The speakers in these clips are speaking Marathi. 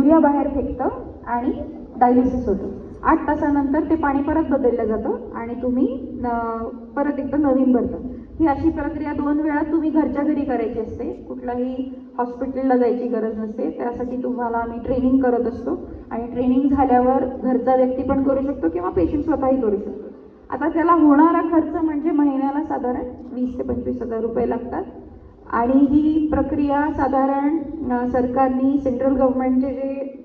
युरिया बाहेर फेकतं आणि डायलिसिस होतं. 8 तासानंतर ते पाणी परत बदललं जातं आणि तुम्ही परत एकदा नवीन भरता. ही अशी प्रक्रिया 2 वेळा तुम्ही घरच्या घरी करायची असते. कुठलाही हॉस्पिटलला जायची गरज नसते. त्यासाठी तुम्हाला आम्ही ट्रेनिंग करत असतो आणि ट्रेनिंग झाल्यावर घरचा व्यक्ती पण करू शकतो किंवा पेशंट स्वतःही करू शकतो. आता त्याला होणारा खर्च म्हणजे महिन्याला साधारण 20 ते 25 हजार रुपये लागतात आणि ही प्रक्रिया साधारण सरकारने सेंट्रल गव्हर्नमेंटचे जे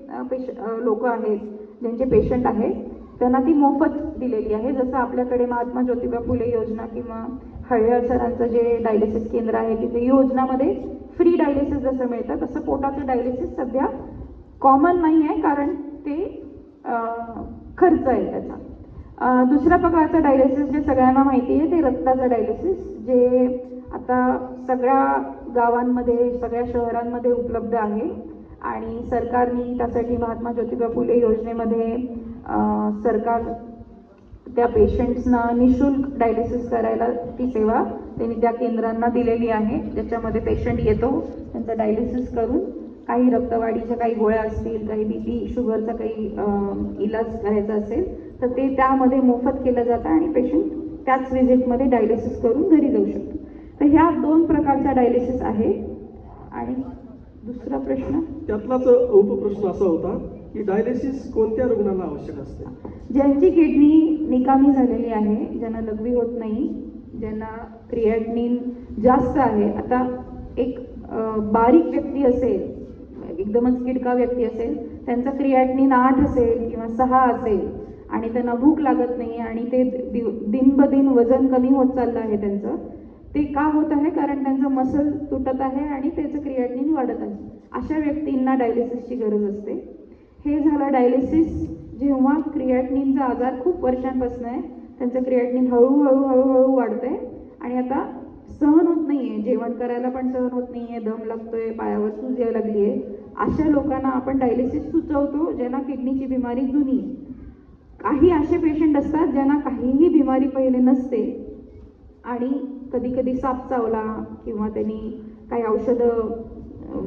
लोक आहेत, ज्यांचे पेशंट आहेत, त्यांना ती मोफत दिलेली आहे. जसं आपल्याकडे महात्मा ज्योतिबा फुले योजना किंवा हळियाळ सरांचं जे डायलिसिस केंद्र आहे तिथे योजनामध्ये फ्री डायलिसिस जसं मिळतं तसं पोटाचं डायलिसिस सध्या कॉमन नाही आहे, कारण ते खर्च आहे त्याचा. दुसऱ्या प्रकारचं डायलिसिस जे सगळ्यांना माहिती आहे ते रक्ताचं डायलिसिस, जे आता सगळ्या गावांमध्ये सगळ्या शहरांमध्ये उपलब्ध आहे आणि सरकारने त्यासाठी महात्मा ज्योतिबा फुले योजनेमध्ये सरकार त्या पेशंट्सना निशुल्क डायलिसिस करायला ती सेवा त्यांनी त्या केंद्रांना दिलेली आहे, ज्याच्यामध्ये पेशंट येतो, त्यांचं डायलिसिस करून काही रक्तवाढीच्या काही गोळ्या असतील, काही BP शुगरचा काही इलाज करायचा असेल तर ते त्यामध्ये मोफत केलं जातं आणि पेशंट त्याच विजिटमध्ये डायलिसिस करून घरी जाऊ शकतो. तर ह्या 2 प्रकारचा डायलिसिस आहे. आणि दुसरा प्रश्न त्यातलाच उपप्रश्न असा होता की डायलिसिस कोणत्या रुग्णाला आवश्यक असते? ज्यांची किडनी निकामी झालेली आहे, ज्यांना लघवी होत नाही, ज्यांना क्रिएटिनिन जास्त आहे. आता एक बारीक व्यक्ती असेल, एकदमच किडका व्यक्ती असेल, त्यांचा क्रिएटिनिन 8 असेल किंवा 6 असेल आणि त्यांना भूक लागत नाही आणि ते दिन वजन कमी होत चाललं आहे त्यांचं, ते का होत आहे? कारण त्यांचं मसल तुटत आहे आणि त्याचं क्रिएटिनिन वाढत आहे. अशा व्यक्तींना डायलिसिसची गरज असते. हे झालं डायलिसिस जेव्हा क्रिएटिनिनचा आजार खूप वर्षांपासून आहे, त्यांचं क्रिएटिनिन हळूहळू वाढतंय आणि आता सहन होत नाहीये, जेवण करायला पण सहन होत नाहीये, दम लागतोय, पायावर सूज यायला लागली आहे. अशा लोकांना आपण डायलिसिस सुचवतो ज्यांना किडनीची बिमारी जुनी. काही असे पेशंट असतात ज्यांना काहीही बिमारी पहिले नसते आणि कधी कधी साप चावला किंवा त्यांनी काही औषधं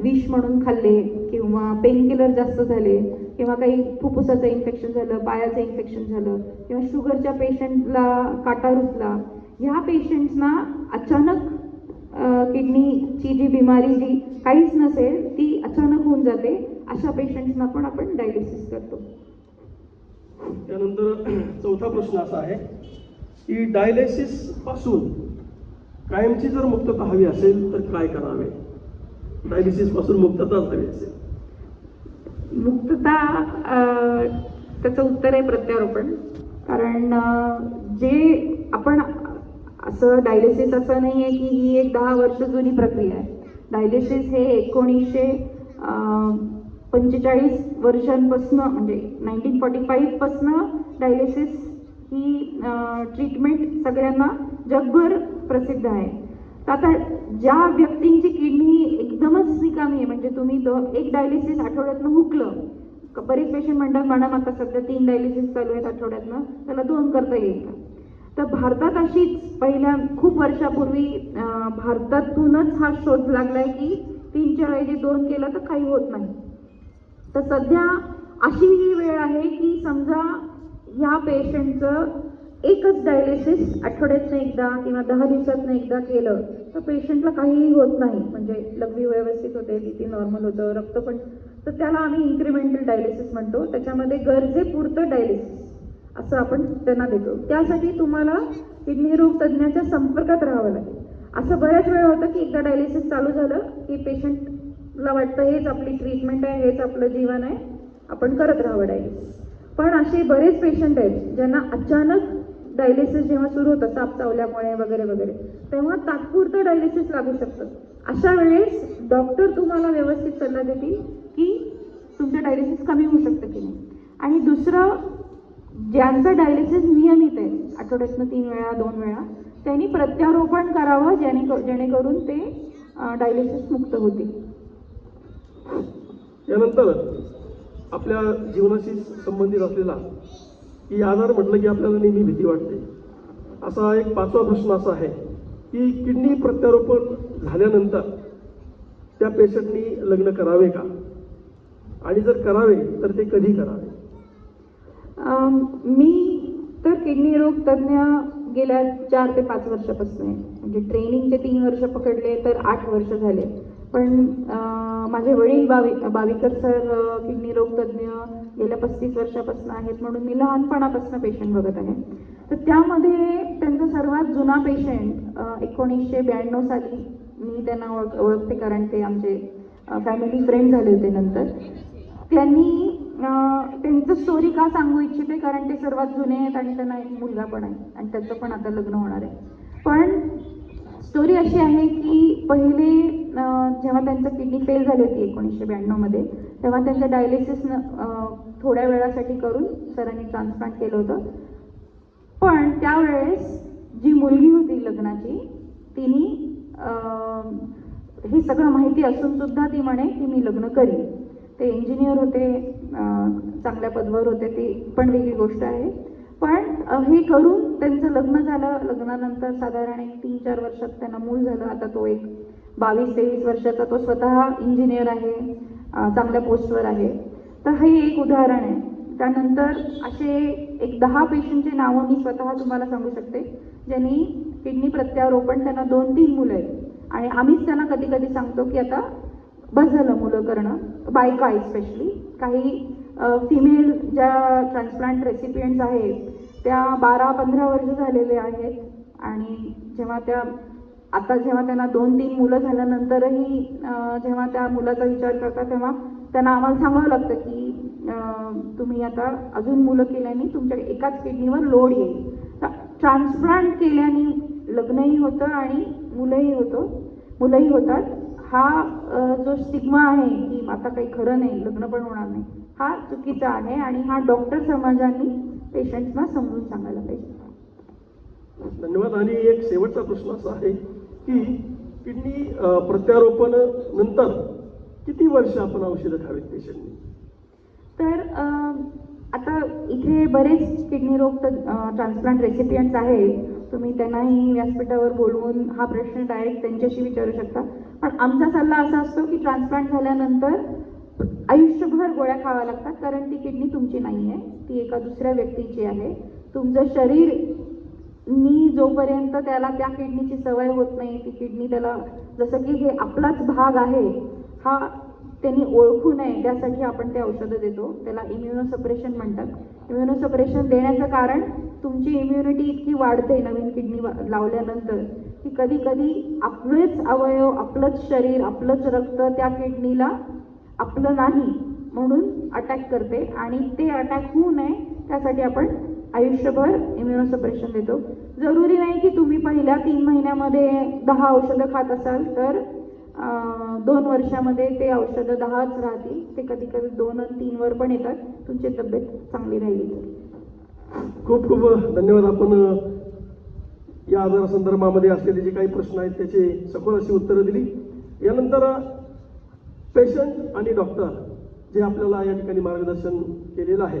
विष म्हणून खाल्ले किंवा पेनकिलर जास्त झाले किंवा काही फुफ्फुसाचं इन्फेक्शन झालं, पायाचं इन्फेक्शन झालं किंवा शुगरच्या पेशंटला काटा रुतला, ह्या पेशंट्सना अचानक किडनीची जी बिमारी जी काहीच नसेल ती अचानक होऊन जाते. अशा पेशंट्सना पण आपण डायलिसिस करतो. त्यानंतर चौथा प्रश्न असा आहे की डायलिसिस पासून कायमची जर मुक्तता हवी असेल तर काय करावे? डायलिसिस पासून मुक्तताच हवी असेल. मुक्तता त्याचं उत्तर आहे प्रत्यारोपण. कारण जे आपण असं डायलिसिस असं नाही आहे की ही एक 10 वर्ष जुनी प्रक्रिया आहे. डायलिसिस हे 1945 वर्षांपासून म्हणजे 1945 पासून डायलिसिस ही ट्रीटमेंट सगळ्यांना जगभर प्रसिद्ध आहे. तर आता ज्या व्यक्तींची किडनी एकदमच रिकामी आहे, म्हणजे तुम्ही एक डायलिसिस आठवड्यातनं हुकलं, बरेच पेशंट म्हणतात मॅडम आता सध्या 3 डायलिसिस चालू आहेत आठवड्यातनं, त्याला 2 करता येईल का? तर भारतात अशीच पहिल्या खूप वर्षापूर्वी भारतातूनच हा शोध लागलाय की 3च्या ऐवजी 2 केलं तर काही होत नाही. तर सध्या अशी ही वेळ आहे की समजा ह्या पेशंटचं एकच डायलिसिस आठवड्यातनं एकदा किंवा 10 दिवसातनं एकदा केलं तर पेशंटला काहीही होत नाही, म्हणजे लघवी व्यवस्थित होते, BP नॉर्मल होतं, रक्त पण, तर त्याला आम्ही इन्क्रिमेंटल डायलिसिस म्हणतो. त्याच्यामध्ये गरजेपुरतं डायलिसिस असं आपण त्यांना देतो. त्यासाठी तुम्हाला किडनी रोग तज्ज्ञाच्या संपर्कात राहावं लागेल. असं बऱ्याच वेळ होतं की एकदा डायलिसिस चालू झालं की पेशंटला वाटतं हेच आपली ट्रीटमेंट आहे, हेच आपलं जीवन आहे, आपण करत राहावं डायलिसिस. पण असे बरेच पेशंट आहेत ज्यांना अचानक डायलिसिस जेव्हा सुरू होतं साप चावल्यामुळे वगैरे वगैरे, तेव्हा तात्पुरतं डायलिसिस लागू शकतं. अशा वेळेस डॉक्टर तुम्हाला व्यवस्थित सल्ला देतील की तुमचं डायलिसिस कमी होऊ शकतं की नाही. आणि दुसरं, ज्यांचं डायलिसिस नियमित आहे आठवड्यातनं 3 वेळा 2 वेळा, त्यांनी प्रत्यारोपण करावं जेणेकरून ते डायलिसिस मुक्त होतील. यानंतर आपल्या जीवनाशी संबंधित असलेला की आजार म्हटलं की आपल्याला नेहमी भीती वाटते. असा एक 5वा प्रश्न असा आहे की किडनी प्रत्यारोपण झाल्यानंतर त्या पेशंटनी लग्न करावे का? आणि जर करावे तर ते कधी करावे? मी तर किडनी रोग तज्ज्ञ गेल्या 4 ते 5 वर्षापासून आहे. म्हणजे ट्रेनिंगचे 3 वर्ष पकडले तर 8 वर्ष झाले. पण माझे वडील बाविकर सर किडनी रोग तज्ज्ञ गेल्या 35 वर्षापासून आहेत, म्हणून मी लहानपणापासून पेशंट बघत आहे. तर त्यामध्ये त्यांचा सर्वात जुना पेशंट 1992 साली मी त्यांना ओळखते, कारण ते आमचे फॅमिली फ्रेंड झाले होते नंतर. त्यांनी त्यांचं स्टोरी का सांगू इच्छिते, कारण ते सर्वात जुने आहेत आणि त्यांना एक मुलगा पण आहे आणि त्याचं पण आता लग्न होणार आहे. पण स्टोरी अशी आहे की पहिले जेव्हा त्यांचं किडनी फेल झाली होती 1992 मध्ये, तेव्हा त्यांचं डायलिसिस थोड्या वेळासाठी करून सरांनी ट्रान्सप्लांट केलं होतं. पण त्यावेळेस जी मुलगी होती लग्नाची, तिने हे सगळं माहिती असून सुद्धा ती म्हणे की मी लग्न करीन. ते इंजिनियर होते, चांगल्या पदावर होते, ती पण वेगळी गोष्ट आहे. पण हे करून त्यांचं लग्न झालं. लग्नानंतर साधारण 3-4 वर्षात त्यांना मूल झालं. आता तो एक 22-23 वर्षाचा, तो स्वतः इंजिनियर आहे, चांगल्या पोस्टवर आहे. तर हे एक उदाहरण आहे. त्यानंतर असे एक 10 पेशंटची नावं मी स्वतः तुम्हाला सांगू शकते, ज्यांनी किडनी प्रत्यारोपण, त्यांना 2-3 मुलं आहेत आणि आम्हीच त्यांना कधी कधी सांगतो की आता बस झालं मुलं करणं, बायका स्पेशली. काही फिमेल ज्या ट्रान्सप्लांट रेसिपियंट्स आहेत त्या 12-15 वर्ष झालेले आहेत आणि जेव्हा त्यांना 2-3 मुलं झाल्यानंतरही जेव्हा त्या मुलाचा विचार करतात तेव्हा त्यांना आम्हाला सांगावं लागतं की तुम्ही आता अजून मुलं केल्याने तुमच्या एकाच किडनीवर लोड येईल. ट्रान्सप्लांट केल्याने लग्नही होतं आणि मुलंही होतात. हा जो स्टिग्मा आहे की आता काही खरं नाही, लग्न पण होणार नाही, हा चुकीचा आहे आणि हा डॉक्टर समाजाने पेशंट्सना समजून सांगायला पाहिजे. धन्यवाद. आणि एक शेवटचा प्रश्न असा आहे की किडनी प्रत्यारोपण नंतर किती वर्ष आपण औषधं खावीत पेशंटनी? तर आता इथे बरेच किडनी रोग ट्रान्सप्लांट रेसिपियंट्स आहेत. तुम्ही त्यांनाही व्यासपीठावर बोलवून हा प्रश्न डायरेक्ट त्यांच्याशी विचारू शकता. पण आमचा सल्ला असा असतो की ट्रान्सप्लांट झाल्यानंतर आयुष्यभर गोळ्या खाव्या लागतात, कारण ती किडनी तुमची नाही आहे, ती एका दुसऱ्या व्यक्तीची आहे. तुमचं शरीर जोपर्यंत त्याला त्या किडनीची सवय होत नाही, ती किडनी त्याला जसं की हे आपलाच भाग आहे हा त्यांनी ओळखू नये, त्यासाठी आपण ते औषधं देतो. त्याला इम्युनोसप्रेशन म्हणतात. इम्युनोसप्रेशन देण्याचं कारण तुमची इम्युनिटी इतकी वाढते नवीन किडनी लावल्यानंतर की कधी कधी आपलेच अवयव, आपलंच शरीर, आपलंच रक्त त्या किडनीला आपलं नाही म्हणून अटॅक करते आणि ते अटॅक होऊ नये त्यासाठी आपण आयुष्यभर इम्युनोसप्रेशन देतो. जरुरी नाही की तुम्ही पहिल्या 3 महिन्यामध्ये 10 औषधं खात असाल तर 2 वर्षामध्ये ते औषधं 10च राहतील. ते कधी कधी 2 आणि 3 वर पण येतात, तुमची तब्येत चांगली राहिली तर. खूप खूप धन्यवाद. आपण या आजारासंदर्भामध्ये असलेले जे काही प्रश्न आहेत त्याचे सखोल अशी उत्तरं दिली. यानंतर पेशंट आणि डॉक्टर जे आपल्याला या ठिकाणी मार्गदर्शन केलेलं आहे